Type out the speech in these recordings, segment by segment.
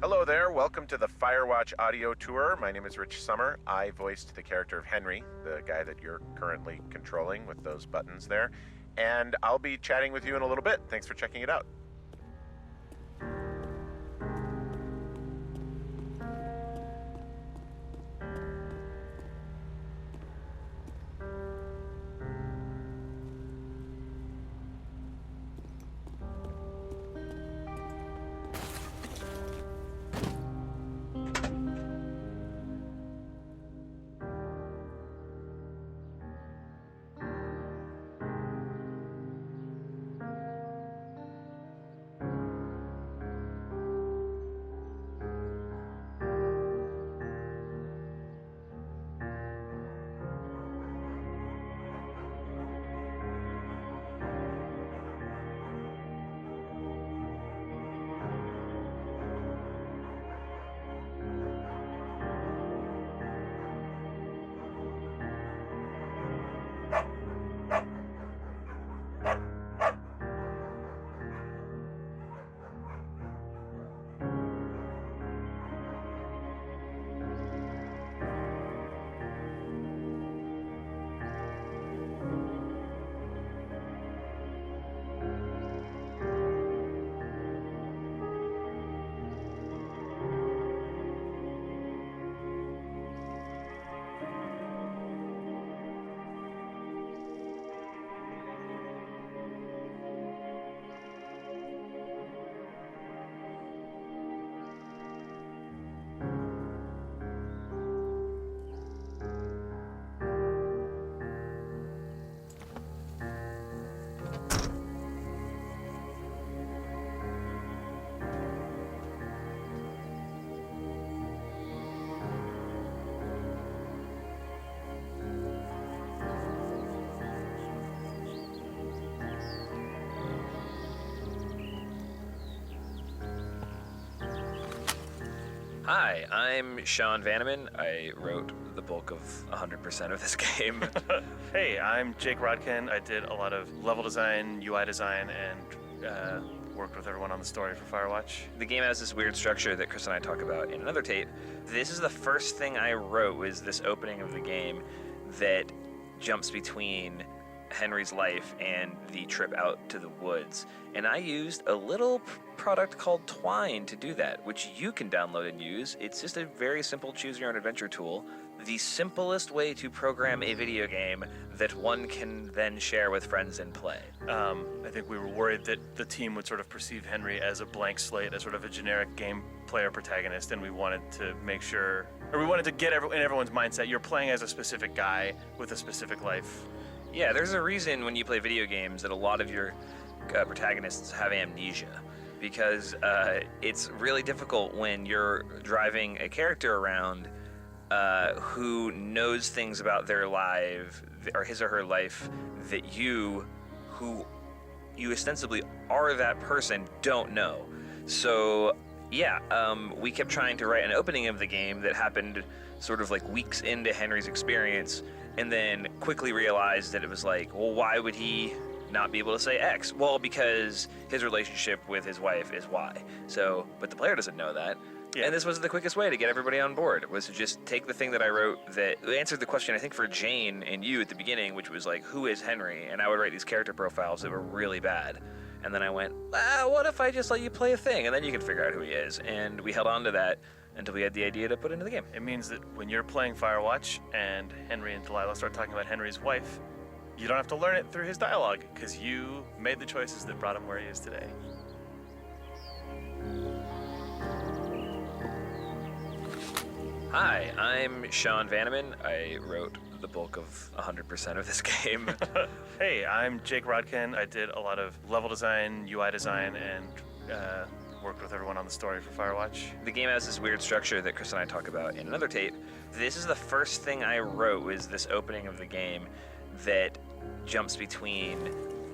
Hello there, welcome to the Firewatch audio tour. My name is Rich Summer. I voiced the character of Henry, the guy that you're currently controlling with those buttons there. And I'll be chatting with you in a little bit. Thanks for checking it out. Hi, I'm Sean Vanneman. I wrote the bulk of 100% of this game. Hey, I'm Jake Rodkin. I did a lot of level design, UI design, and worked with everyone on the story for Firewatch. The game has this weird structure that Chris and I talk about in another tape. This is the first thing I wrote, was this opening of the game that jumps between Henry's life and the trip out to the woods. And I used a little product called Twine to do that, which you can download and use. It's just a very simple choose-your-own-adventure tool. The simplest way to program a video game that one can then share with friends and play. I think we were worried that the team would sort of perceive Henry as a blank slate, as sort of a generic game player protagonist, and we wanted to make sure, or we wanted to get in everyone's mindset, you're playing as a specific guy with a specific life. Yeah, there's a reason when you play video games that a lot of your protagonists have amnesia, because it's really difficult when you're driving a character around who knows things about their life, or his or her life, that you, who you ostensibly are that person, don't know. So yeah, we kept trying to write an opening of the game that happened sort of like weeks into Henry's experience, and then quickly realized that it was like, well, why would he not be able to say X? Well, because his relationship with his wife is Y. So, but the player doesn't know that. Yeah. And this was the quickest way to get everybody on board, was to just take the thing that I wrote that answered the question, I think, for Jane and you at the beginning, which was like, who is Henry? And I would write these character profiles that were really bad. And then I went, what if I just let you play a thing? And then you can figure out who he is. And we held on to that until we had the idea to put into the game. It means that when you're playing Firewatch and Henry and Delilah start talking about Henry's wife, you don't have to learn it through his dialogue, because you made the choices that brought him where he is today. Hi, I'm Sean Vanneman. I wrote the bulk of 100% of this game. Hey, I'm Jake Rodkin. I did a lot of level design, UI design, and worked with everyone on the story for Firewatch. The game has this weird structure that Chris and I talk about in another tape. This is the first thing I wrote, was this opening of the game that jumps between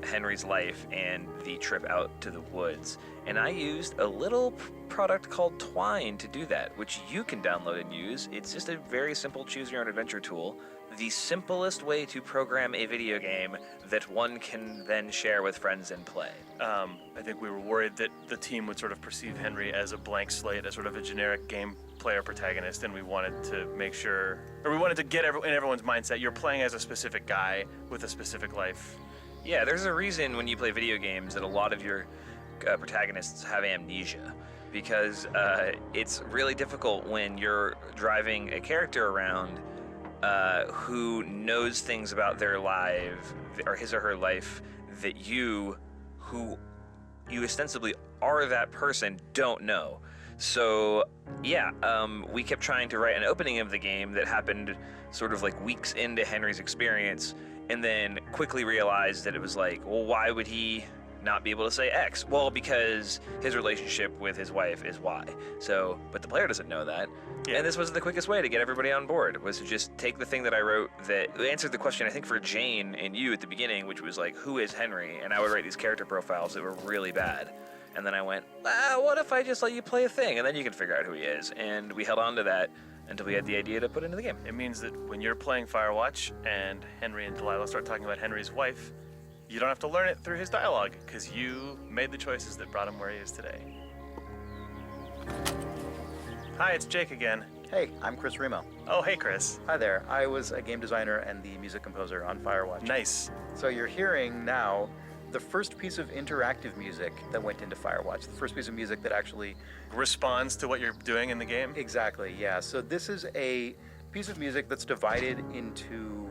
Henry's life and the trip out to the woods. And I used a little product called Twine to do that, which you can download and use. It's just a very simple choose-your-own-adventure tool. the simplest way to program a video game that one can then share with friends and play. I think we were worried that the team would sort of perceive Henry as a blank slate, as sort of a generic game player protagonist, and we wanted to make sure, or we wanted to get in everyone's mindset, you're playing as a specific guy with a specific life. Yeah, there's a reason when you play video games that a lot of your protagonists have amnesia, because it's really difficult when you're driving a character around who knows things about their life, or his or her life, that you, who you ostensibly are that person, don't know. So yeah, we kept trying to write an opening of the game that happened sort of like weeks into Henry's experience, and then quickly realized that it was like, well, why would he not be able to say X? Well, because his relationship with his wife is Y. So, but the player doesn't know that. Yeah. And this was the quickest way to get everybody on board, was to just take the thing that I wrote that answered the question, I think, for Jane and you at the beginning, which was like, who is Henry? And I would write these character profiles that were really bad. And then I went, what if I just let you play a thing? And then you can figure out who he is. And we held on to that until we had the idea to put into the game. It means that when you're playing Firewatch and Henry and Delilah start talking about Henry's wife, you don't have to learn it through his dialogue, because you made the choices that brought him where he is today. Hi, it's Jake again. Hey, I'm Chris Remo. Oh, hey, Chris. Hi there. I was a game designer and the music composer on Firewatch. Nice. So you're hearing now the first piece of interactive music that went into Firewatch, the first piece of music that actually responds to what you're doing in the game? Exactly, yeah. So this is a piece of music that's divided into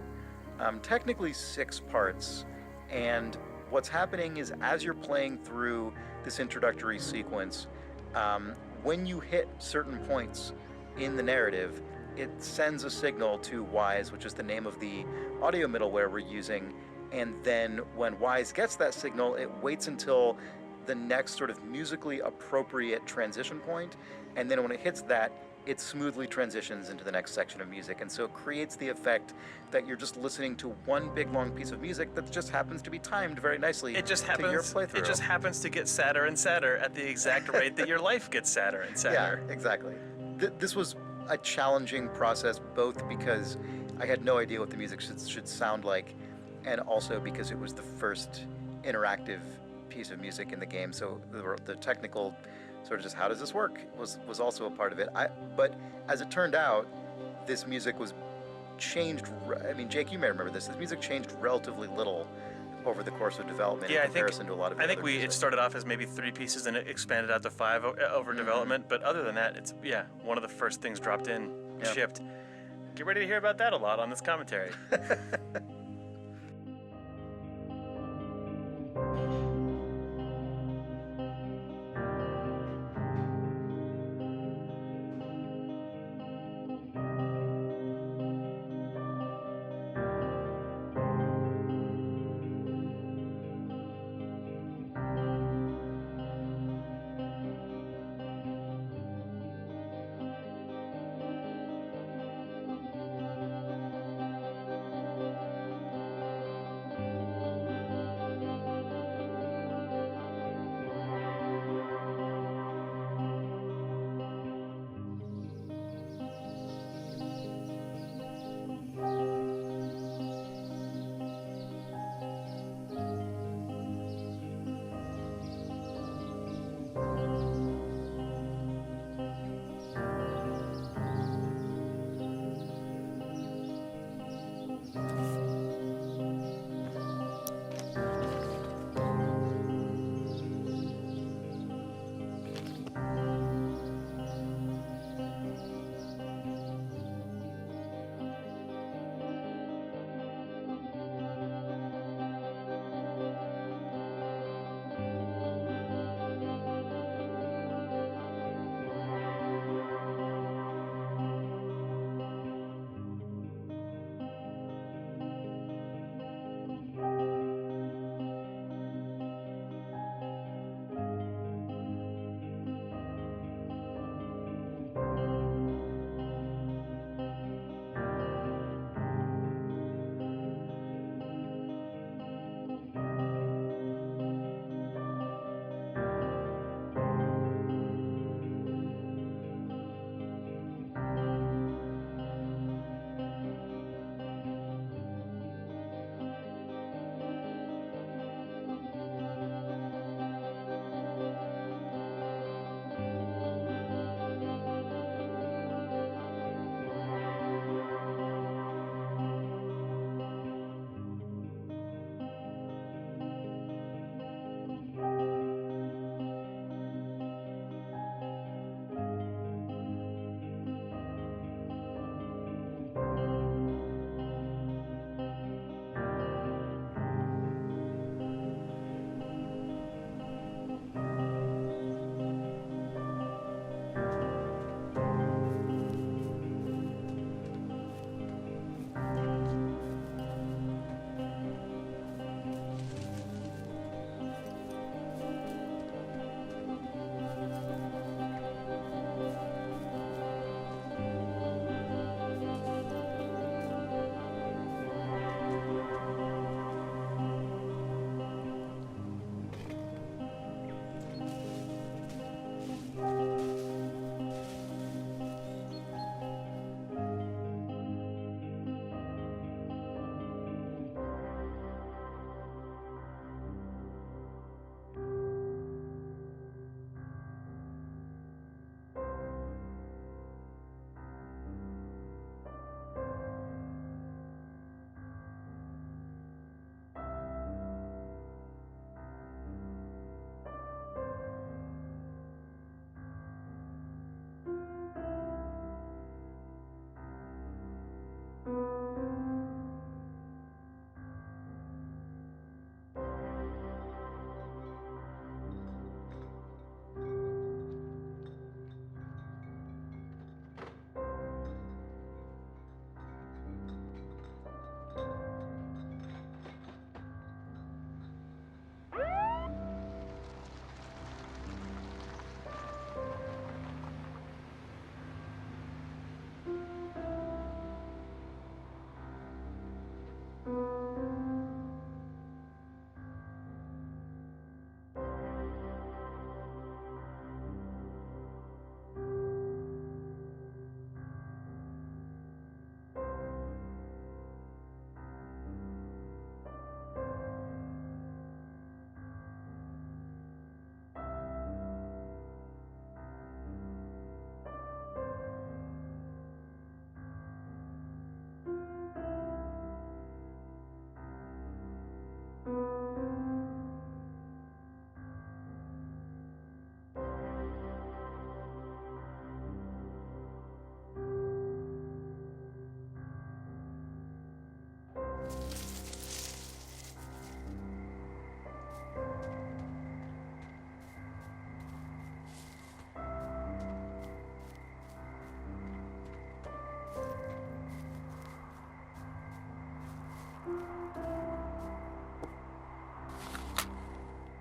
technically 6 parts. And what's happening is, as you're playing through this introductory sequence, when you hit certain points in the narrative, it sends a signal to Wise, which is the name of the audio middleware we're using. And then when Wise gets that signal, it waits until the next sort of musically appropriate transition point. And then when it hits that, it smoothly transitions into the next section of music. And so it creates the effect that you're just listening to one big long piece of music that just happens to be timed very nicely to your playthrough. It just happens to get sadder and sadder at the exact rate that your life gets sadder and sadder. Yeah, exactly. This was a challenging process, both because I had no idea what the music should sound like, and also because it was the first interactive piece of music in the game. So the technical sort of just how does this work was also a part of it. But as it turned out, this music was changed. I mean, Jake, you may remember this. This music changed relatively little over the course of development in comparison to a lot of. I think it started off as maybe 3 pieces and it expanded out to 5 over development. But other than that, it's one of the first things dropped in, shipped. Get ready to hear about that a lot on this commentary.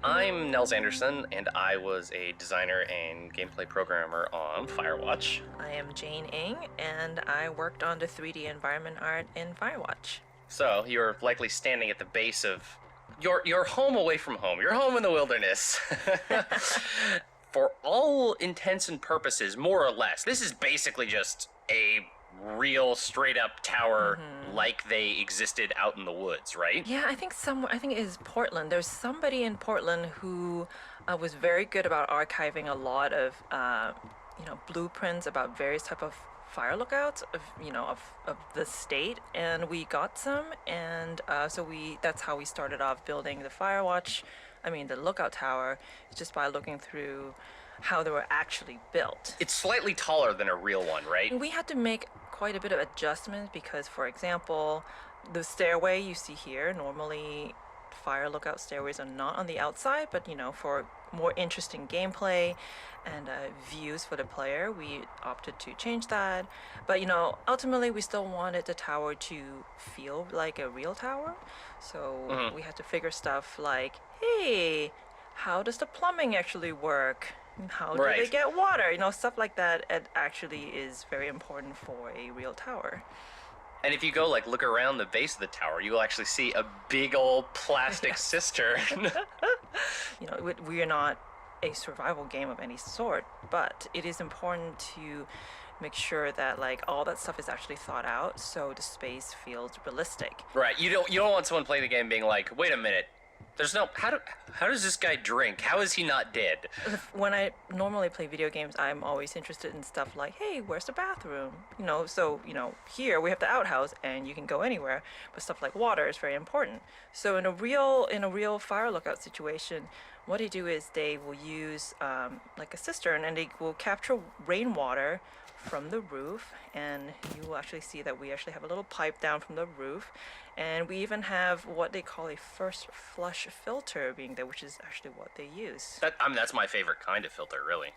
I'm Nels Anderson, and I was a designer and gameplay programmer on Firewatch. I am Jane Ing, and I worked on the 3D environment art in Firewatch. So you're likely standing at the base of your home away from home, your home in the wilderness. For all intents and purposes, more or less, this is basically just a real straight-up tower like they existed out in the woods, right? Yeah, I think it is Portland. There's somebody in Portland who was very good about archiving a lot of, blueprints about various type of fire lookouts of the state, and we got some, and that's how we started off building the the lookout tower, just by looking through how they were actually built. It's slightly taller than a real one, right? We had to make quite a bit of adjustments because, for example, the stairway you see here, normally fire lookout stairways are not on the outside, but for more interesting gameplay and views for the player, we opted to change that. But ultimately we still wanted the tower to feel like a real tower, so we had to figure stuff like, hey, how does the plumbing actually work? How do they get water? Stuff like that. It actually is very important for a real tower. And if you go look around the base of the tower, you will actually see a big old plastic cistern. We are not a survival game of any sort, but it is important to make sure that all that stuff is actually thought out, so the space feels realistic. Right. You don't want someone playing the game being like, wait a minute. There's no how does this guy drink? How is he not dead? When I normally play video games, I'm always interested in stuff like, hey, where's the bathroom? Here we have the outhouse and you can go anywhere, but stuff like water is very important. So in a real fire lookout situation, what they do is they will use a cistern, and they will capture rainwater from the roof, and you will actually see that we actually have a little pipe down from the roof, and we even have what they call a first flush filter being there, which is actually what they use. That's my favorite kind of filter, really.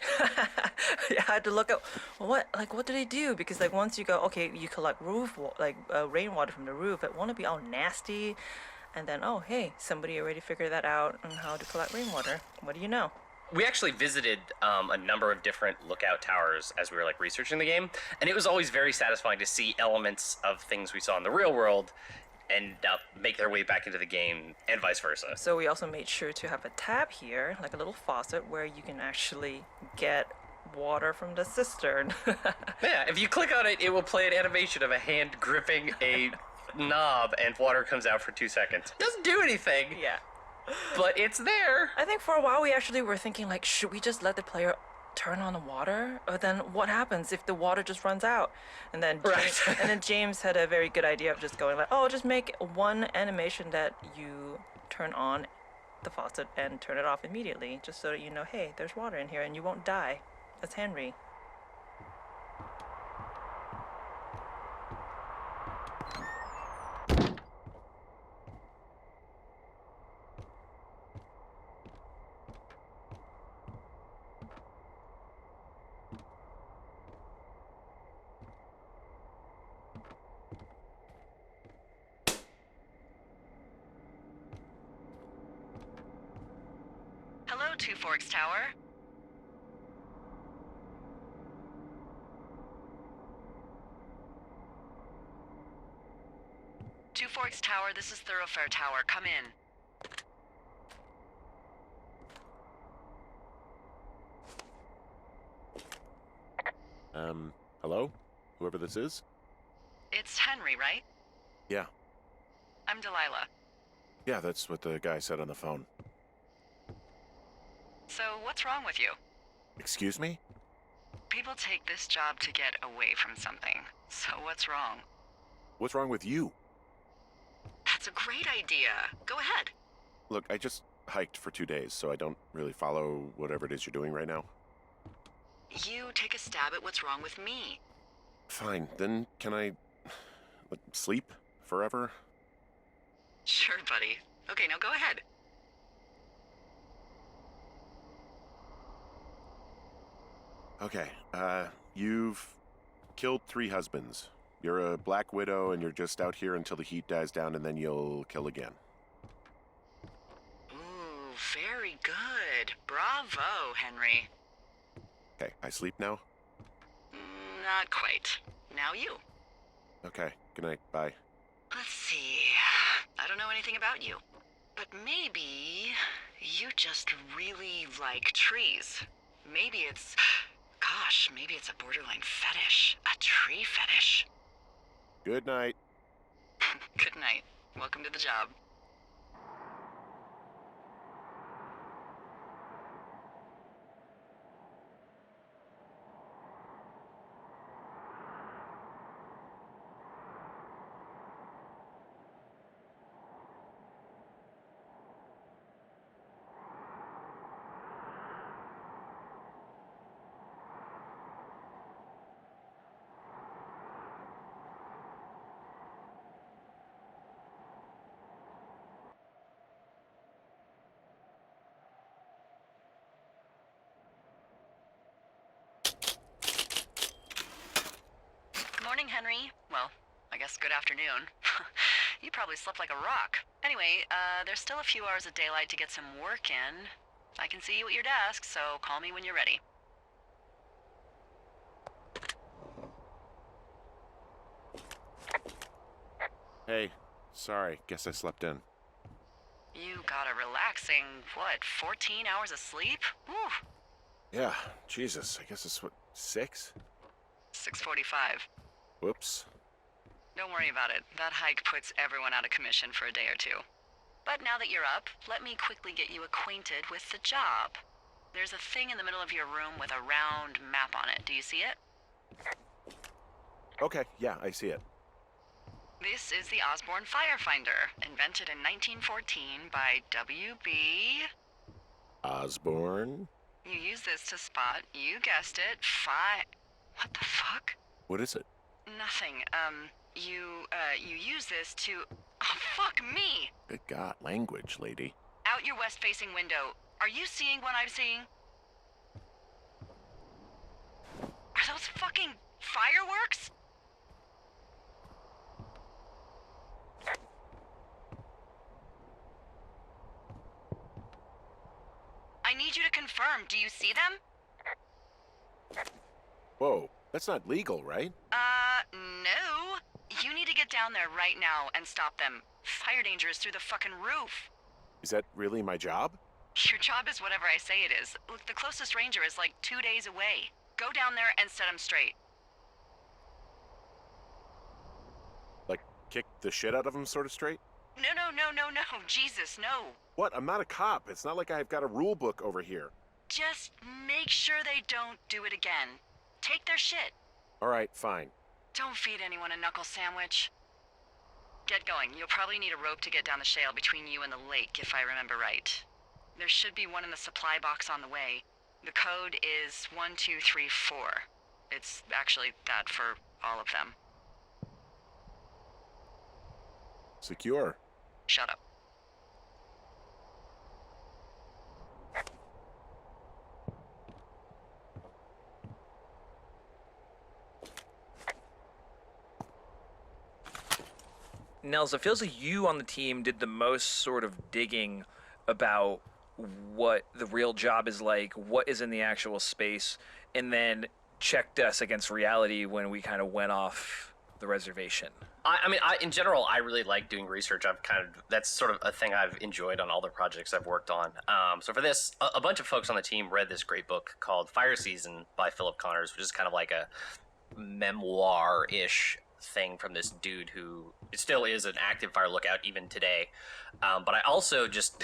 Yeah, I had to look up what do they do, because once you go, okay, you collect rainwater from the roof, it won't be all nasty, and then hey, somebody already figured that out on how to collect rainwater. What do you know? We actually visited a number of different lookout towers as we were researching the game, and it was always very satisfying to see elements of things we saw in the real world and make their way back into the game, and vice versa. So we also made sure to have a tab here, a little faucet, where you can actually get water from the cistern. Yeah, if you click on it, it will play an animation of a hand gripping a knob and water comes out for 2 seconds. Doesn't do anything. Yeah. But it's there. I think for a while we actually were thinking should we just let the player turn on the water? Or then what happens if the water just runs out? And then James had a very good idea of just going just make one animation that you turn on the faucet and turn it off immediately, just so that hey, there's water in here and you won't die. That's Henry. Hello, Two Forks Tower. Two Forks Tower, this is Thoroughfare Tower. Come in. Hello? Whoever this is? It's Henry, right? Yeah. I'm Delilah. Yeah, that's what the guy said on the phone. So, what's wrong with you? Excuse me? People take this job to get away from something. So, what's wrong? What's wrong with you? That's a great idea. Go ahead. Look, I just hiked for 2 days, so I don't really follow whatever it is you're doing right now. You take a stab at what's wrong with me. Fine, then can I sleep forever? Sure, buddy. Okay, now go ahead. Okay, you've killed 3 husbands. You're a black widow and you're just out here until the heat dies down and then you'll kill again. Ooh, very good. Bravo, Henry. Okay, I sleep now? Not quite. Now you. Okay, good night, bye. Let's see. I don't know anything about you. But maybe you just really like trees. Maybe it's... Gosh, maybe it's a borderline fetish. A tree fetish. Good night. Good night. Welcome to the job. Morning, Henry. Well, I guess good afternoon. You probably slept like a rock. Anyway, there's still a few hours of daylight to get some work in. I can see you at your desk, so call me when you're ready. Hey, sorry, guess I slept in. You got a relaxing, 14 hours of sleep? Whew. Yeah, Jesus, I guess it's what, 6? 6:45. Whoops. Don't worry about it. That hike puts everyone out of commission for a day or two. But now that you're up, let me quickly get you acquainted with the job. There's a thing in the middle of your room with a round map on it. Do you see it? Okay, yeah, I see it. This is the Osborne Firefinder, invented in 1914 by W.B. Osborne? You use this to spot, you guessed it, What the fuck? What is it? Nothing. You use this to... Oh, fuck me! Good God, language, lady. Out your west-facing window. Are you seeing what I'm seeing? Are those fucking fireworks? I need you to confirm. Do you see them? Whoa, that's not legal, right? No. You need to get down there right now and stop them. Fire danger is through the fucking roof. Is that really my job? Your job is whatever I say it is. Look, the closest ranger is like 2 days away. Go down there and set them straight. Like, kick the shit out of them sort of straight? No. Jesus, no. What? I'm not a cop. It's not like I've got a rule book over here. Just make sure they don't do it again. Take their shit. All right, fine. Don't feed anyone a knuckle sandwich. Get going. You'll probably need a rope to get down the shale between you and the lake, if I remember right. There should be one in the supply box on the way. The code is 1234. It's actually that for all of them. Secure. Shut up. Nels, it feels like you on the team did the most sort of digging about what the real job is like, what is in the actual space, and then checked us against reality when we kind of went off the reservation. In general, I really like doing research. That's sort of a thing I've enjoyed on all the projects I've worked on. So for this, a bunch of folks on the team read this great book called Fire Season by Philip Connors, which is kind of like a memoir-ish thing from this dude who still is an active fire lookout even today. But I also just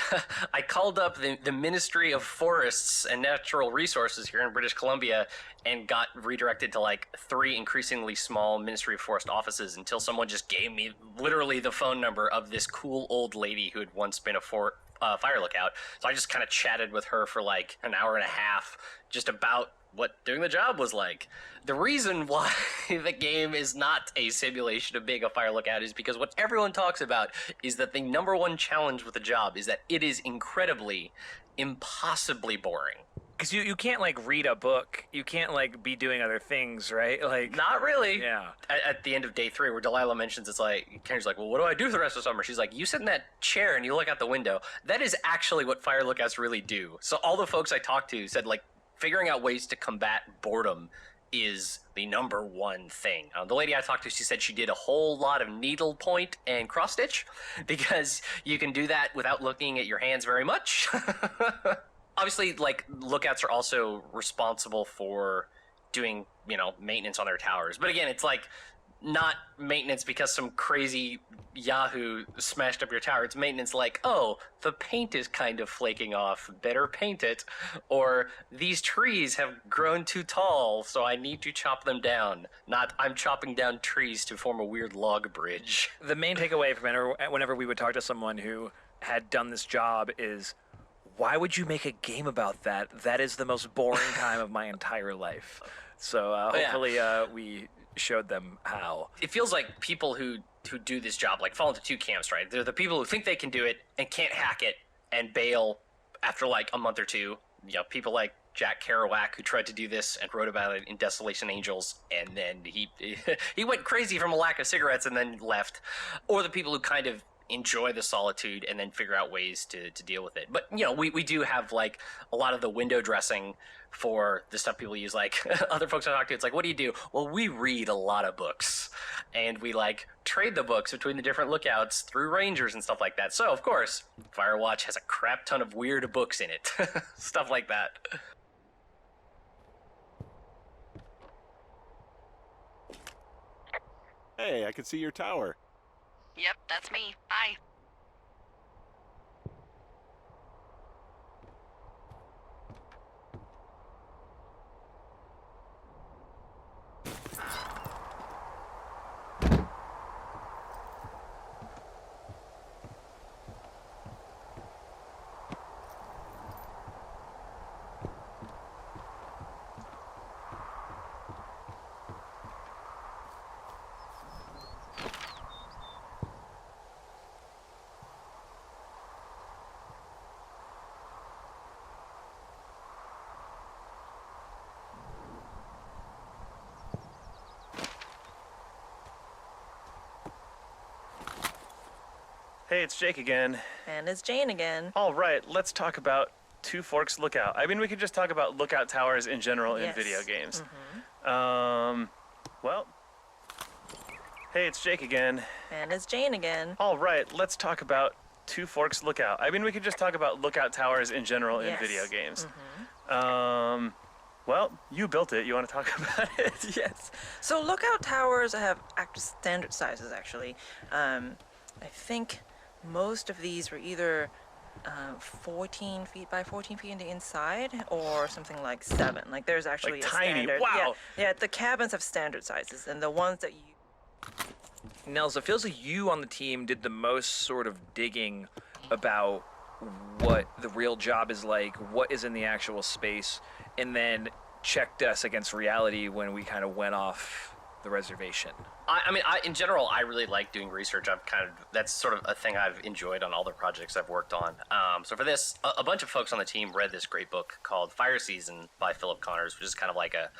I called up the Ministry of Forests and Natural Resources here in British Columbia and got redirected to like 3 increasingly small Ministry of Forest offices until someone just gave me literally the phone number of this cool old lady who had once been a fire lookout. So I just kind of chatted with her for like an hour and a half just about what doing the job was like. The reason why the game is not a simulation of being a fire lookout is because what everyone talks about is that the number one challenge with the job is that it is incredibly, impossibly boring. Because you can't like read a book. You can't like be doing other things, right? Like Not really. Yeah. At the end of day 3, where Delilah mentions it's like, Henry's like, well, what do I do for the rest of summer? She's like, you sit in that chair and you look out the window. That is actually what fire lookouts really do. So all the folks I talked to said, like, figuring out ways to combat boredom is the number one thing. The lady I talked to, she said she did a whole lot of needlepoint and cross stitch because you can do that without looking at your hands very much. Obviously, like, lookouts are also responsible for doing, maintenance on their towers. But again, it's like not maintenance because some crazy Yahoo smashed up your tower. It's maintenance like, oh, the paint is kind of flaking off. Better paint it. Or these trees have grown too tall, so I need to chop them down. Not I'm chopping down trees to form a weird log bridge. The main takeaway from whenever we would talk to someone who had done this job is, why would you make a game about that? That is the most boring time of my entire life. So hopefully we showed them how. It feels like people who do this job like fall into two camps, right? They're the people who think they can do it and can't hack it and bail after like a month or two. People like Jack Kerouac, who tried to do this and wrote about it in Desolation Angels, and then he went crazy from a lack of cigarettes and then left. Or the people who kind of enjoy the solitude and then figure out ways to deal with it. But, we do have, like, a lot of the window dressing for the stuff people use. Like, other folks I talk to, it's like, what do you do? Well, we read a lot of books. And we, like, trade the books between the different lookouts through rangers and stuff like that. So, of course, Firewatch has a crap ton of weird books in it. Stuff like that. Hey, I can see your tower. Yep, that's me. Bye. Hey, it's Jake again. And it's Jane again. All right, let's talk about Two Forks Lookout. I mean, we could just talk about lookout towers in general in Yes. video games. Mhm. Well, hey, it's Jake again. And it's Jane again. All right, let's talk about Two Forks Lookout. I mean, we could just talk about lookout towers in general in Yes. video games. Mhm. Well, you built it. You want to talk about it? Yes. So lookout towers have standard sizes, actually. I think most of these were either 14 feet by 14 feet in the inside, or something like 7. Like there's actually Like a tiny. standard. Wow. Yeah, the cabins have standard sizes, and the ones that you. Nels, it feels like you on the team did the most sort of digging about what the real job is like, what is in the actual space, and then checked us against reality when we kind of went off the reservation. In general, I really like doing research. That's sort of a thing I've enjoyed on all the projects I've worked on. So for this, a bunch of folks on the team read this great book called Fire Season by Philip Connors, which is kind of like a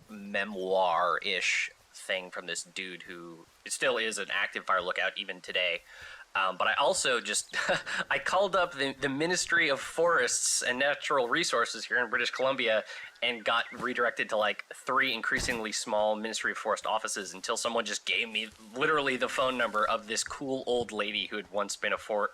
memoir-ish thing from this dude who still is an active fire lookout even today. But I also I called up the Ministry of Forests and Natural Resources here in British Columbia and got redirected to like 3 increasingly small Ministry of Forest offices until someone just gave me literally the phone number of this cool old lady who had once been a fire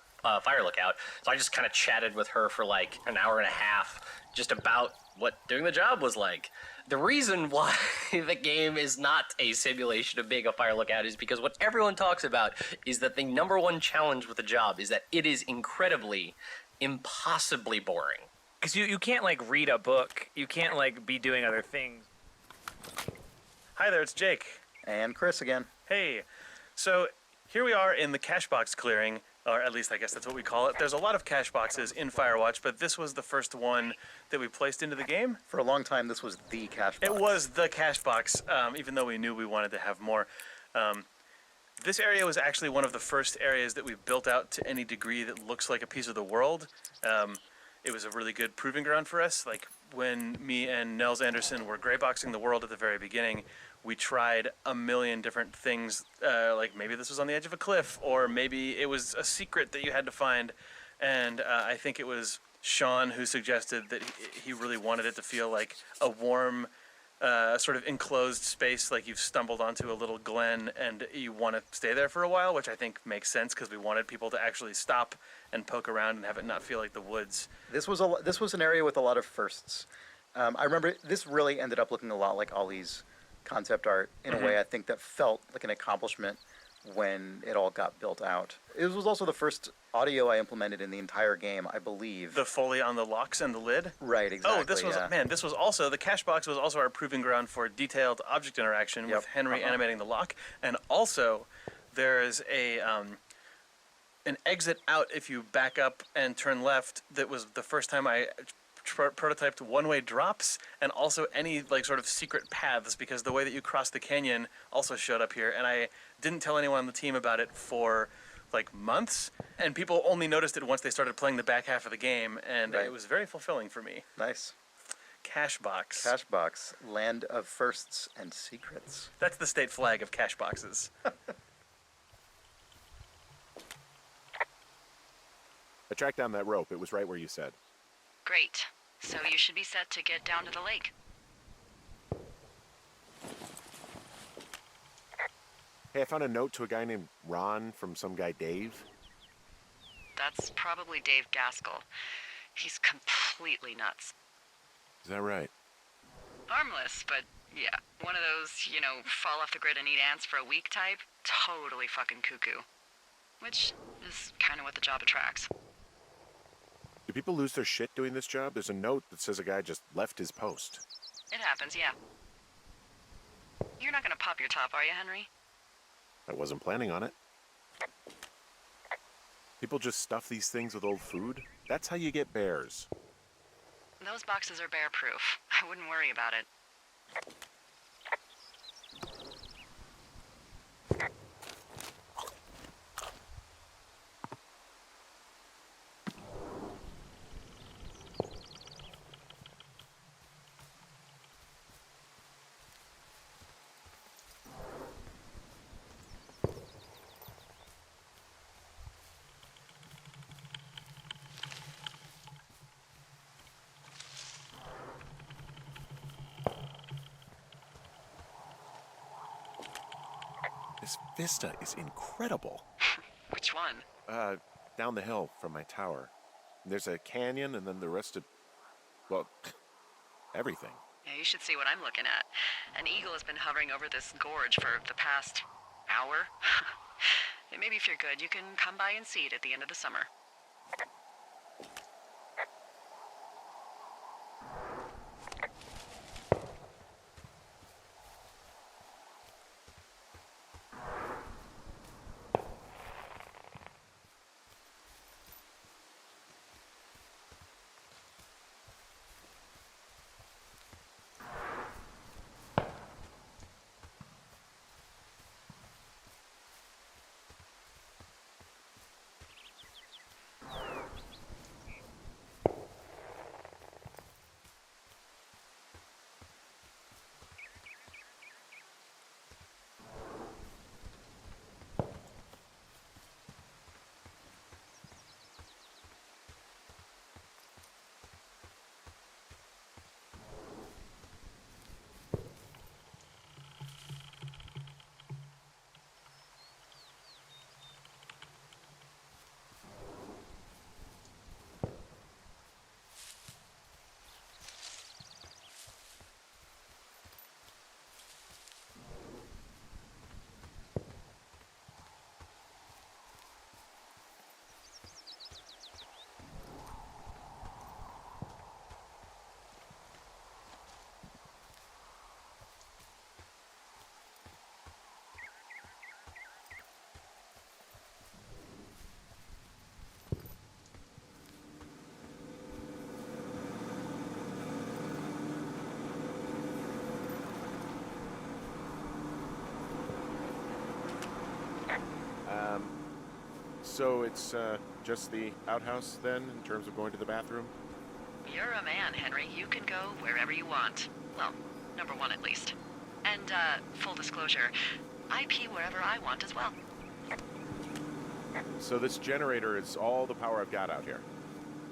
lookout. So I just kind of chatted with her for like an hour and a half just about what doing the job was like. The reason why the game is not a simulation of being a fire lookout is because what everyone talks about is that the number one challenge with the job is that it is incredibly, impossibly boring. Because you can't like read a book. You can't like be doing other things. Hi there, it's Jake. And Chris again. Hey, so here we are in the cache box clearing, or at least I guess that's what we call it. There's a lot of cache boxes in Firewatch, but this was the first one that we placed into the game. For a long time, this was the cache box. It was the cache box, even though we knew we wanted to have more. This area was actually one of the first areas that we built out to any degree that looks like a piece of the world. It was a really good proving ground for us. Like, when me and Nels Anderson were grayboxing the world at the very beginning, we tried a million different things. Like maybe this was on the edge of a cliff, or maybe it was a secret that you had to find. And I think it was Sean who suggested that he really wanted it to feel like a warm, sort of enclosed space, like you've stumbled onto a little glen and you want to stay there for a while, which I think makes sense because we wanted people to actually stop and poke around and have it not feel like the woods. This was an area with a lot of firsts. I remember this really ended up looking a lot like Ollie's concept art in a way I think that felt like an accomplishment when it all got built out. It was also the first audio I implemented in the entire game, I believe. The Foley on the locks and the lid? Right, exactly. Oh, this was, man, this was also, the cache box was also our proving ground for detailed object interaction with Henry animating the lock. And also, there's an exit out if you back up and turn left. That was the first time I prototyped one-way drops and also any like sort of secret paths, because the way that you cross the canyon also showed up here, and I didn't tell anyone on the team about it for like months, and people only noticed it once they started playing the back half of the game, and it was very fulfilling for me. Nice. Cache box. Cache box, land of firsts and secrets. That's the state flag of cache boxes. I tracked down that rope. It was right where you said. Great. So you should be set to get down to the lake. Hey, I found a note to a guy named Ron from some guy Dave. That's probably Dave Gaskell. He's completely nuts. Is that right? Harmless, but yeah, one of those, fall off the grid and eat ants for a week type. Totally fucking cuckoo. Which is kind of what the job attracts. Do people lose their shit doing this job? There's a note that says a guy just left his post. It happens, yeah. You're not gonna pop your top, are you, Henry? I wasn't planning on it. People just stuff these things with old food? That's how you get bears. Those boxes are bear-proof. I wouldn't worry about it. This vista is incredible. Which one? Down the hill from my tower. There's a canyon and then the rest of, well, everything. Yeah, you should see what I'm looking at. An eagle has been hovering over this gorge for the past hour. And maybe if you're good, you can come by and see it at the end of the summer. So it's just the outhouse then, in terms of going to the bathroom? You're a man, Henry. You can go wherever you want. Well, number one at least. And, full disclosure, I pee wherever I want as well. So this generator is all the power I've got out here.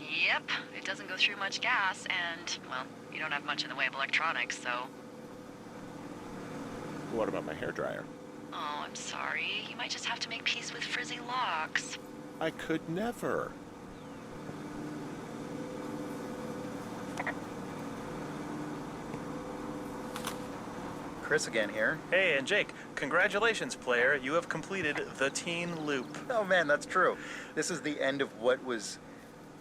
Yep, it doesn't go through much gas, and, well, you don't have much in the way of electronics, so... What about my hairdryer? Oh, I'm sorry. You might just have to make peace with frizzy locks. I could never. Chris again here. Hey, and Jake, congratulations, player. You have completed the Teen Loop. Oh man, that's true. This is the end of what was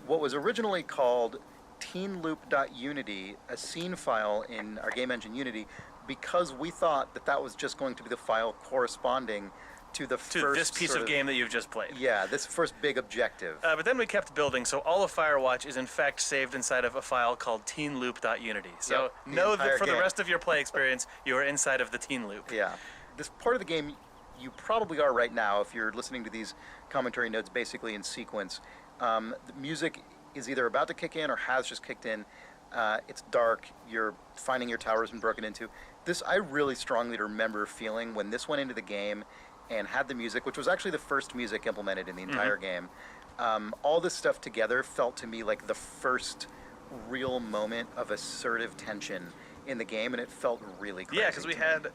originally called teenloop.unity, a scene file in our game engine Unity, because we thought that was just going to be the file corresponding to the To first this piece sort of game that you've just played. Yeah, this first big objective. But then we kept building, so all of Firewatch is in fact saved inside of a file called teenloop.unity. So Yep, the know entire that for the game. rest of your play experience, you are inside of the Teen Loop. Yeah. This part of the game, you probably are right now if you're listening to these commentary notes basically in sequence. The music is either about to kick in or has just kicked in. It's dark. You're finding your tower has been broken into. This, I really strongly remember feeling when this went into the game and had the music, which was actually the first music implemented in the entire game. All this stuff together felt to me like the first real moment of assertive tension in the game, and it felt really crazy. Yeah, because we had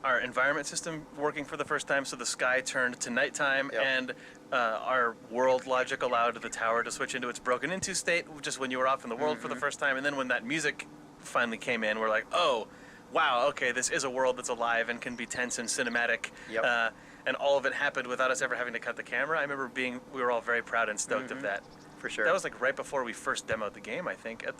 our environment system working for the first time, so the sky turned to nighttime, Yep. and our world logic allowed the tower to switch into its broken into state just when you were off in the world for the first time. And then when that music finally came in, we're like, oh, wow, okay, this is a world that's alive and can be tense and cinematic. Yep. And all of it happened without us ever having to cut the camera. I remember we were all very proud and stoked of that. For sure. That was like right before we first demoed the game, I think, at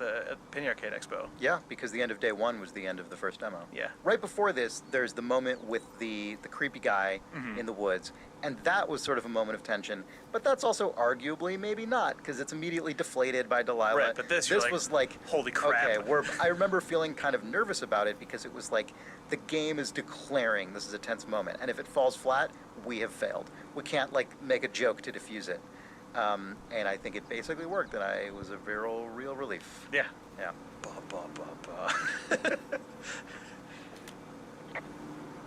Penny Arcade Expo. Yeah, because the end of day one was the end of the first demo. Yeah. Right before this, there's the moment with the creepy guy in the woods, and that was sort of a moment of tension. But that's also arguably maybe not, because it's immediately deflated by Delilah. Right, but this, you're like, was like, holy crap. Okay, I remember feeling kind of nervous about it because it was like the game is declaring this is a tense moment, and if it falls flat, we have failed. We can't like make a joke to diffuse it. And I think it basically worked, and it was a real relief. Yeah. Yeah. Ba, ba, ba, ba.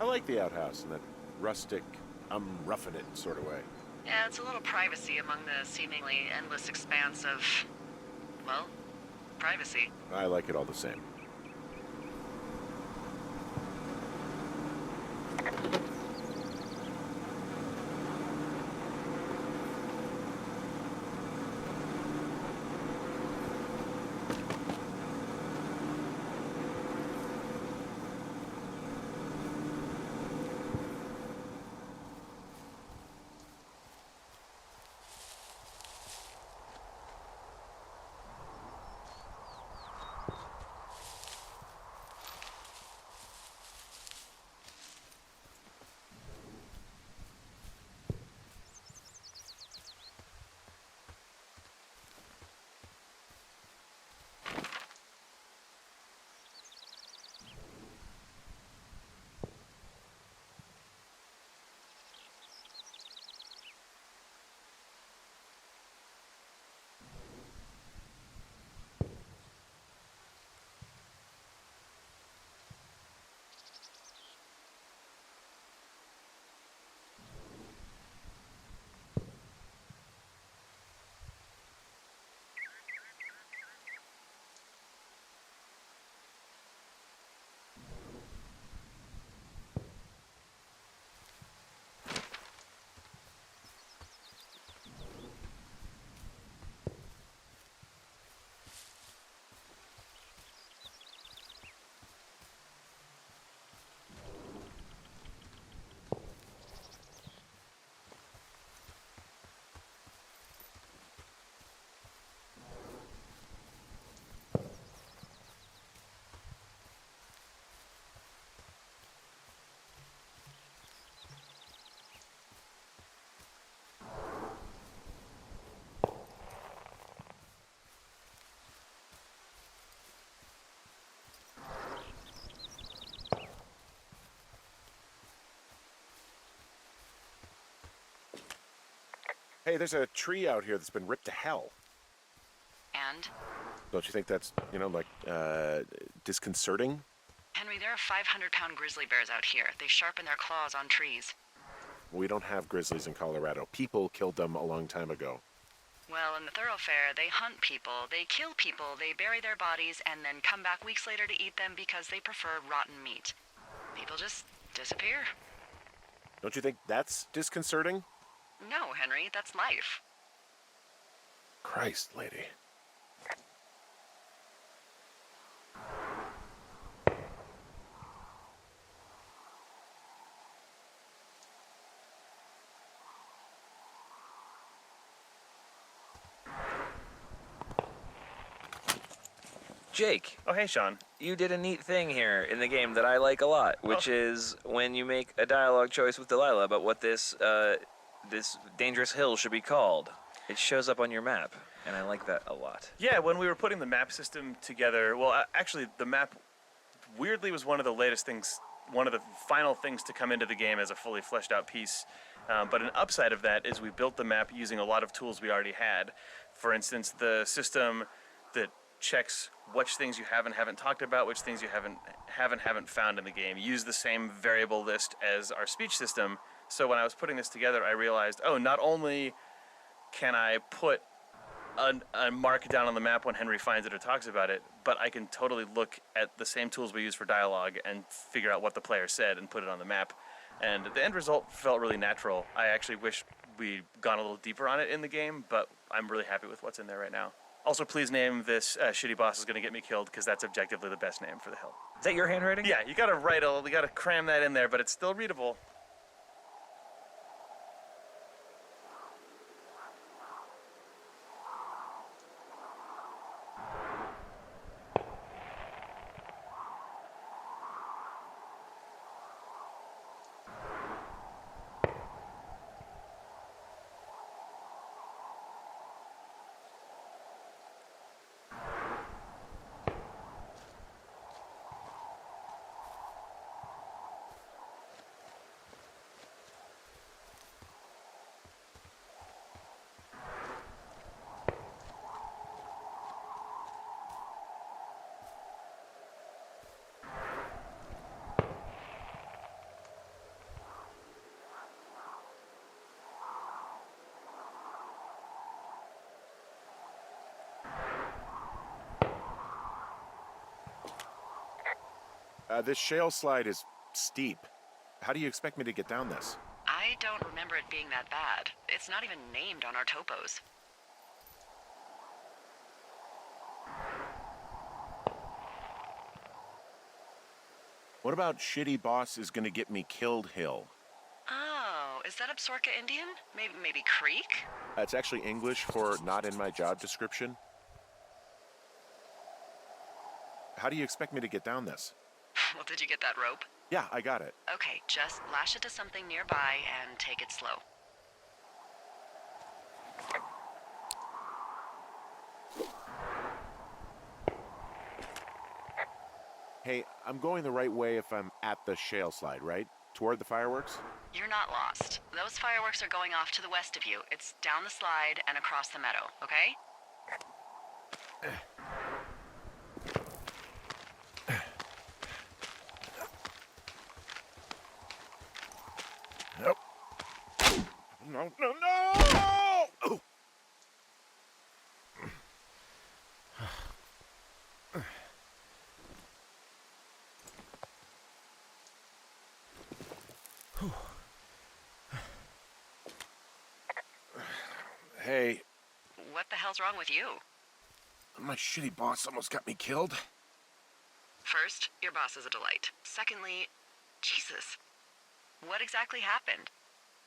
I like the outhouse in that rustic, I'm roughing it sort of way. Yeah, it's a little privacy among the seemingly endless expanse of, well, privacy. I like it all the same. Hey, there's a tree out here that's been ripped to hell. And? Don't you think that's, disconcerting? Henry, there are 500-pound grizzly bears out here. They sharpen their claws on trees. We don't have grizzlies in Colorado. People killed them a long time ago. Well, in the thoroughfare, they hunt people, they kill people, they bury their bodies, and then come back weeks later to eat them because they prefer rotten meat. People just disappear. Don't you think that's disconcerting? No, Henry, that's life. Christ, lady. Jake, Oh, hey, Sean. you did a neat thing here in the game that I like a lot, which is when you make a dialogue choice with Delilah about what this dangerous hill should be called. It shows up on your map, and I like that a lot. Yeah, when we were putting the map system together, well, actually, the map weirdly was one of the latest things, one of the final things to come into the game as a fully fleshed out piece. But an upside of that is we built the map using a lot of tools we already had. For instance, the system that checks which things you haven't talked about, which things you haven't found in the game. Use the same variable list as our speech system. So when I was putting this together, I realized, oh, not only can I put a mark down on the map when Henry finds it or talks about it, but I can totally look at the same tools we use for dialogue and figure out what the player said and put it on the map. And the end result felt really natural. I actually wish we'd gone a little deeper on it in the game, but I'm really happy with what's in there right now. Also, please name this shitty boss is going to get me killed, because that's objectively the best name for the hill. Is that your handwriting? Yeah, you gotta cram that in there, but it's still readable. This shale slide is steep. How do you expect me to get down this? I don't remember it being that bad. It's not even named on our topos. What about shitty boss is gonna get me killed hill? Oh, is that Absorka Indian? Maybe Creek? It's actually English for not in my job description. How do you expect me to get down this? Well, did you get that rope? Yeah, I got it. Okay, just lash it to something nearby and take it slow. Hey, I'm going the right way if I'm at the shale slide, right? Toward the fireworks? You're not lost. Those fireworks are going off to the west of you. It's down the slide and across the meadow, okay? Nope. No, no, no! Oh. Hey, What the hell's wrong with you? my shitty boss almost got me killed. First, your boss is a delight. Secondly, Jesus. What exactly happened?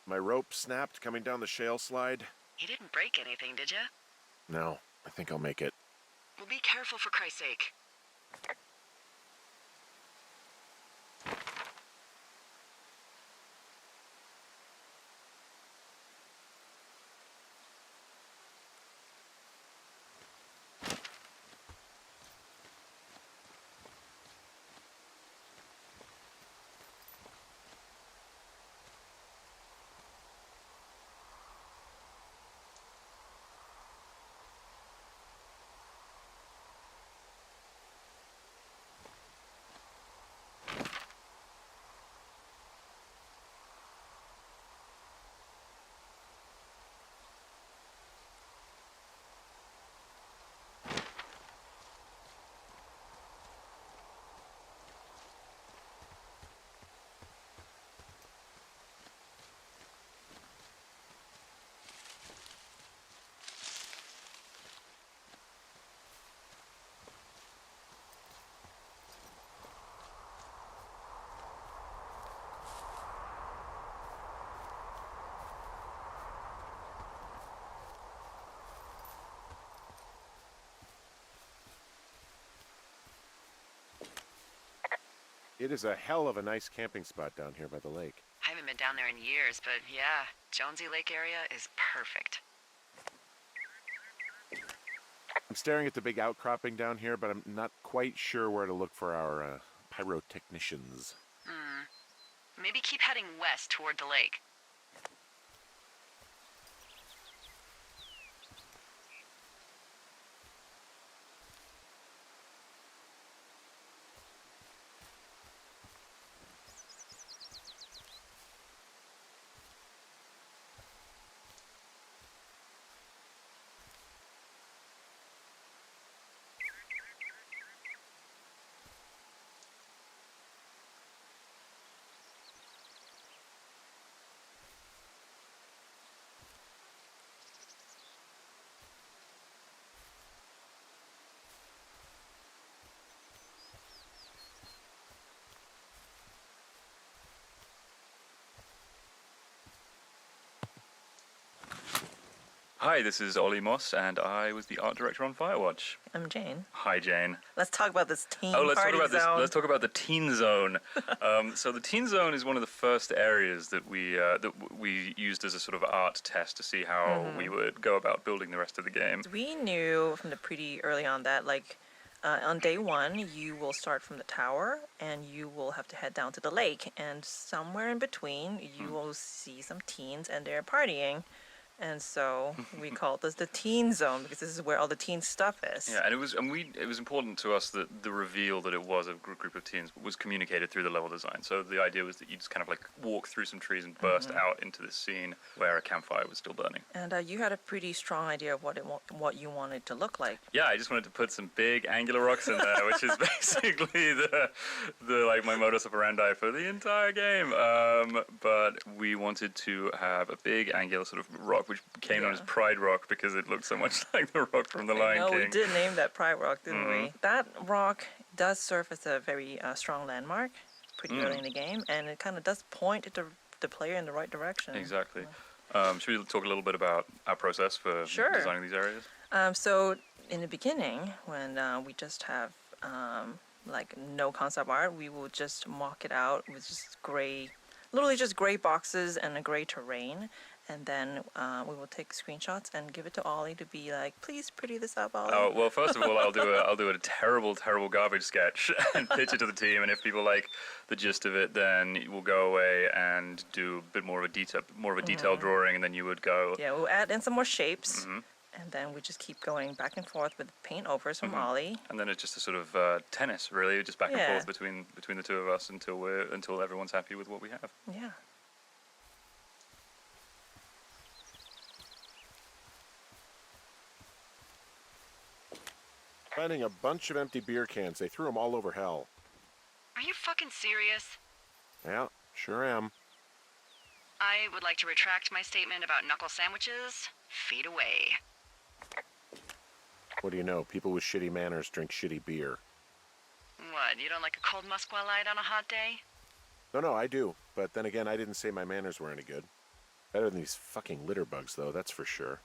My rope snapped coming down the shale slide. You didn't break anything, did you? No, I think I'll make it. Well, be careful for Christ's sake. It is a hell of a nice camping spot down here by the lake. I haven't been down there in years, but yeah, Jonesy Lake area is perfect. I'm staring at the big outcropping down here, but I'm not quite sure where to look for our pyrotechnicians. Maybe keep heading west toward the lake. Hi, this is Ollie Moss, and I was the art director on Firewatch. I'm Jane. Hi, Jane. Let's talk about this teen Let's talk party about this. zone. Let's talk about the Teen Zone. So the Teen Zone is one of the first areas that we used as a sort of art test to see how we would go about building the rest of the game. We knew from the pretty early on that, like, on day one, you will start from the tower and you will have to head down to the lake. And somewhere in between, you will see some teens and they're partying. And so we called this the teen zone because this is where all the teen stuff is. Yeah, and it was important to us that the reveal that it was a group of teens was communicated through the level design. So the idea was that you just kind of like walk through some trees and burst out into this scene where a campfire was still burning. And you had a pretty strong idea of what you wanted to look like. Yeah, I just wanted to put some big angular rocks in there, which is basically the like my modus operandi for the entire game. But we wanted to have a big angular sort of rock, which became known as Pride Rock because it looked so much like the rock from The Lion King. We did name that Pride Rock, didn't we? That rock does serve as a very strong landmark pretty early in the game, and it kind of does point the player in the right direction. Exactly. Should we talk a little bit about our process for designing these areas? So in the beginning, when we just have like no concept art, we will just mock it out with just gray, literally just gray boxes and a gray terrain. And then we will take screenshots and give it to Ollie to be like, please pretty this up, Ollie. Oh well, first of all, I'll do a terrible garbage sketch and pitch it to the team. And if people like the gist of it, then we'll go away and do a bit more of a detailed drawing, and then you would go. Yeah, we'll add in some more shapes, and then we just keep going back and forth with paint overs from Ollie. And then it's just a sort of tennis, really, just back and forth between the two of us until everyone's happy with what we have. Yeah. Finding a bunch of empty beer cans. They threw them all over hell. Are you fucking serious? Yeah, sure am. I would like to retract my statement about knuckle sandwiches. Fade away. What do you know? People with shitty manners drink shitty beer. What, you don't like a cold Musqua Light on a hot day? No, I do. But then again, I didn't say my manners were any good. Better than these fucking litter bugs, though, that's for sure.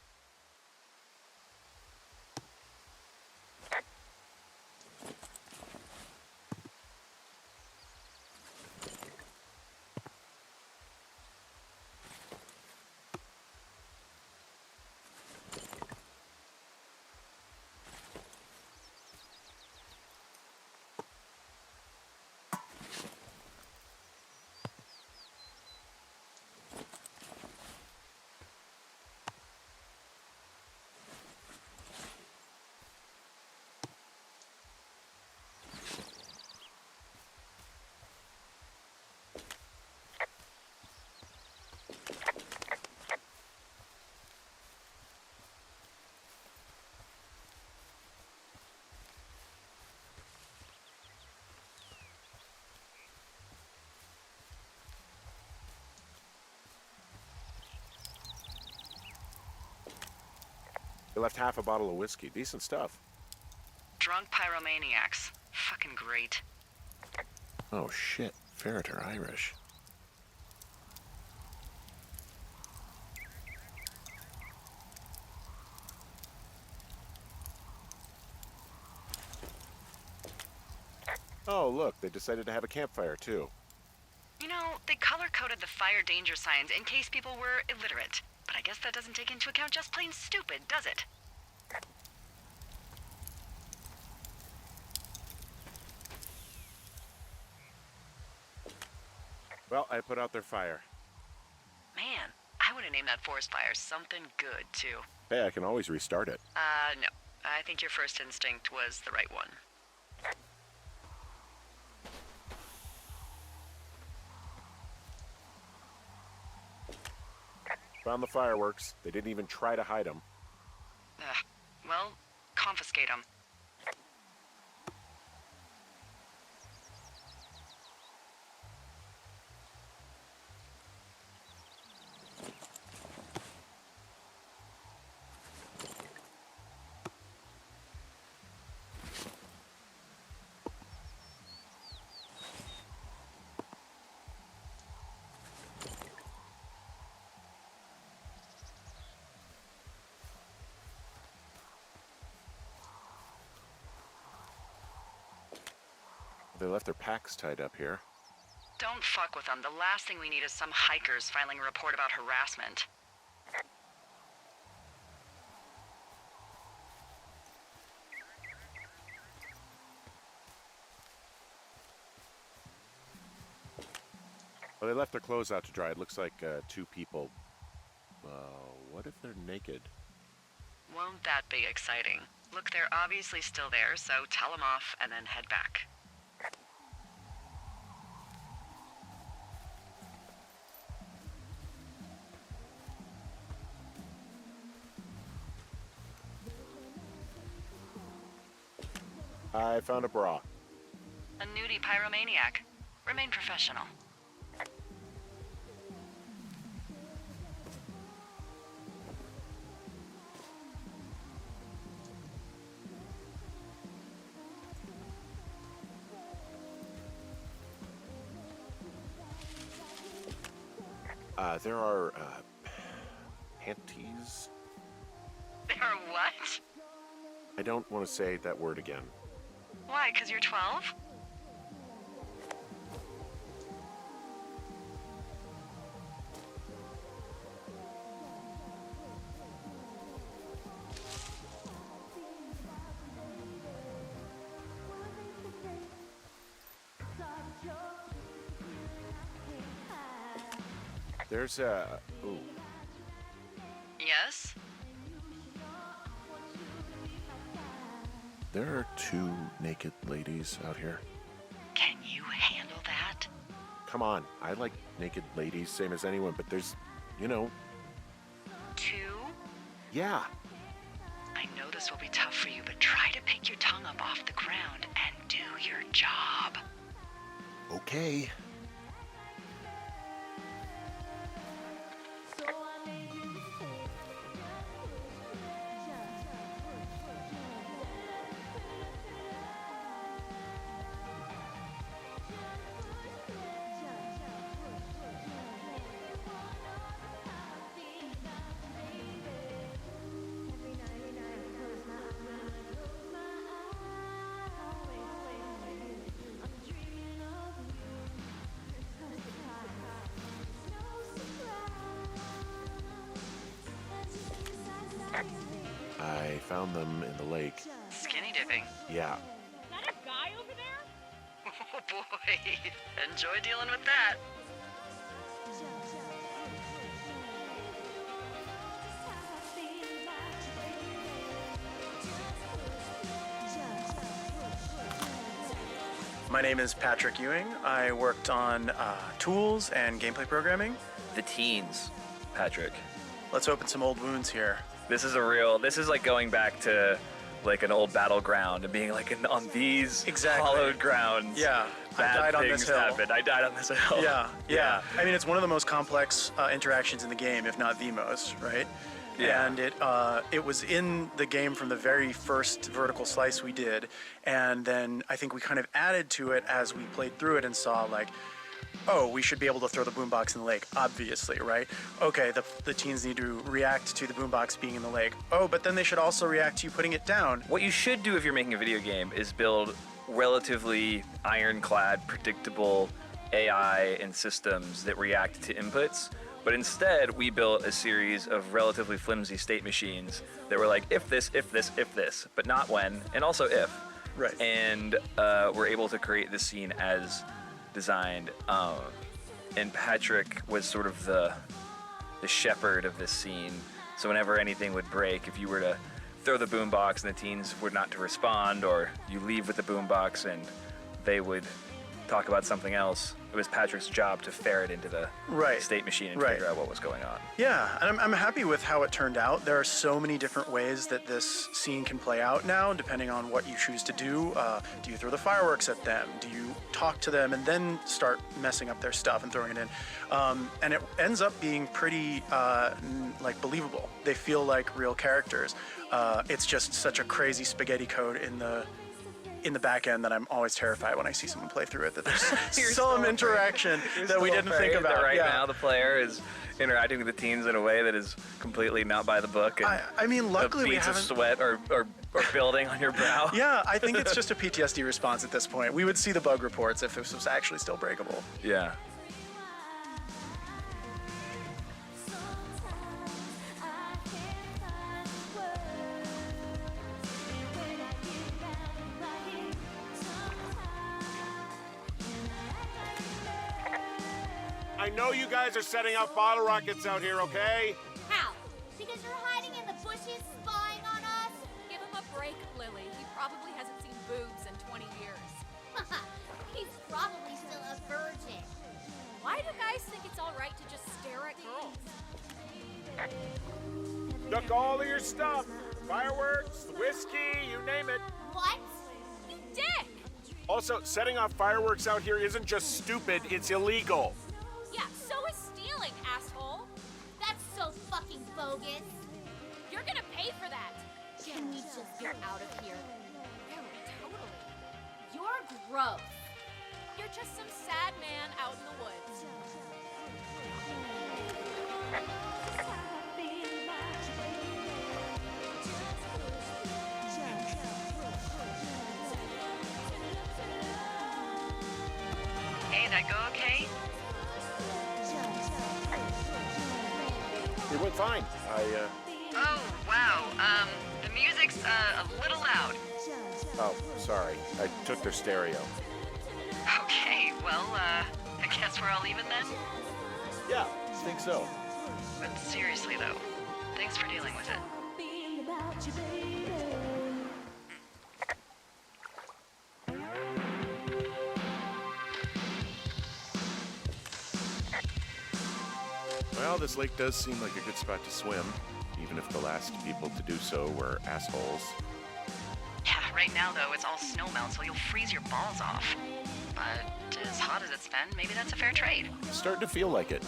They left half a bottle of whiskey. Decent stuff. Drunk pyromaniacs. Fucking great. Oh shit. Ferret are Irish. Oh, look, they decided to have a campfire, too. You know, they color-coded the fire danger signs in case people were illiterate. But I guess that doesn't take into account just plain stupid, does it? Well, I put out their fire. Man, I would have named that forest fire something good, too. Hey, I can always restart it. No. I think your first instinct was the right one. Found the fireworks. They didn't even try to hide them. Well, confiscate them. They left their packs tied up here. Don't fuck with them. The last thing we need is some hikers filing a report about harassment. Well, they left their clothes out to dry. It looks like 2 people. What if they're naked? Won't that be exciting? Look, they're obviously still there, so tell them off and then head back. I found a bra. A nudie pyromaniac. Remain professional. There are, panties? There are what? I don't want to say that word again. Why, 'cause you're 12? There's a... Ooh. Yes? There are 2 naked ladies out here. Can you handle that? Come on, I like naked ladies, same as anyone, but there's, you know... 2? Yeah. I know this will be tough for you, but try to pick your tongue up off the ground and do your job. Okay. I found them in the lake. Skinny dipping. Yeah. Is that a guy over there? Oh boy. Enjoy dealing with that. My name is Patrick Ewing. I worked on tools and gameplay programming. The teens, Patrick. Let's open some old wounds here. This is like going back to like an old battleground and being like on these Exactly. hollowed grounds. Yeah, Bad I died on things this hill. happened. I died on this hill. Yeah. I mean, it's one of the most complex interactions in the game, if not the most, right? Yeah. And it was in the game from the very first vertical slice we did, and then I think we kind of added to it as we played through it and saw like, oh, we should be able to throw the boombox in the lake, obviously, right? Okay, the teens need to react to the boombox being in the lake. Oh, but then they should also react to you putting it down. What you should do if you're making a video game is build relatively ironclad, predictable AI and systems that react to inputs. But instead, we built a series of relatively flimsy state machines that were like, if this, if this, if this, but not when, and also if. Right. And we're able to create this scene as designed. And Patrick was sort of the shepherd of this scene. So whenever anything would break, if you were to throw the boombox and the teens were not to respond, or you leave with the boombox and they would talk about something else, it was Patrick's job to ferret into the state machine and figure out what was going on. Yeah, and I'm happy with how it turned out. There are so many different ways that this scene can play out now, depending on what you choose to do. Do you throw the fireworks at them? Do you talk to them and then start messing up their stuff and throwing it in? And it ends up being pretty like believable. They feel like real characters. It's just such a crazy spaghetti code in the back end that I'm always terrified when I see someone play through it, that there's some interaction that we didn't think about. That right now the player is interacting with the teens in a way that is completely not by the book. And I mean, luckily the we beads haven't... of sweat are building on your brow. Yeah, I think it's just a PTSD response at this point. We would see the bug reports if this was actually still breakable. Yeah. I know you guys are setting up bottle rockets out here, okay? How? Because you're hiding in the bushes spying on us? Give him a break, Lily. He probably hasn't seen boobs in 20 years. He's probably still a virgin. Why do guys think it's all right to just stare at girls? Took all of your stuff. Fireworks, whiskey, you name it. What? You dick! Also, setting off fireworks out here isn't just stupid, it's illegal. Yeah, so is stealing, asshole. That's so fucking bogus. You're gonna pay for that. Can we just get out of here? No, totally. You're gross. You're just some sad man out in the woods. Hey, that go okay? It went fine. Oh, wow. The music's a little loud. Oh, sorry. I took their stereo. Okay, well, I guess we're all even then? Yeah, I think so. But seriously, though, thanks for dealing with it. Well, this lake does seem like a good spot to swim, even if the last people to do so were assholes. Yeah, right now, though, it's all snowmelt, so you'll freeze your balls off. But as hot as it's been, maybe that's a fair trade. Starting to feel like it.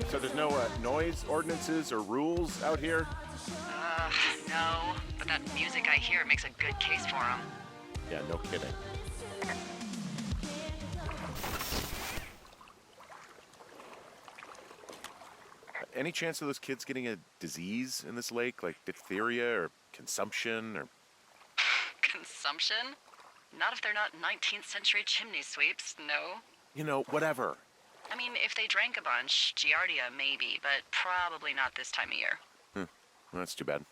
So there's no noise ordinances or rules out here? No. But that music I hear makes a good case for them. Yeah, no kidding. Any chance of those kids getting a disease in this lake, like diphtheria or consumption or... Consumption? Not if they're not 19th century chimney sweeps, no. You know, whatever. I mean, if they drank a bunch, Giardia maybe, but probably not this time of year. Well, that's too bad.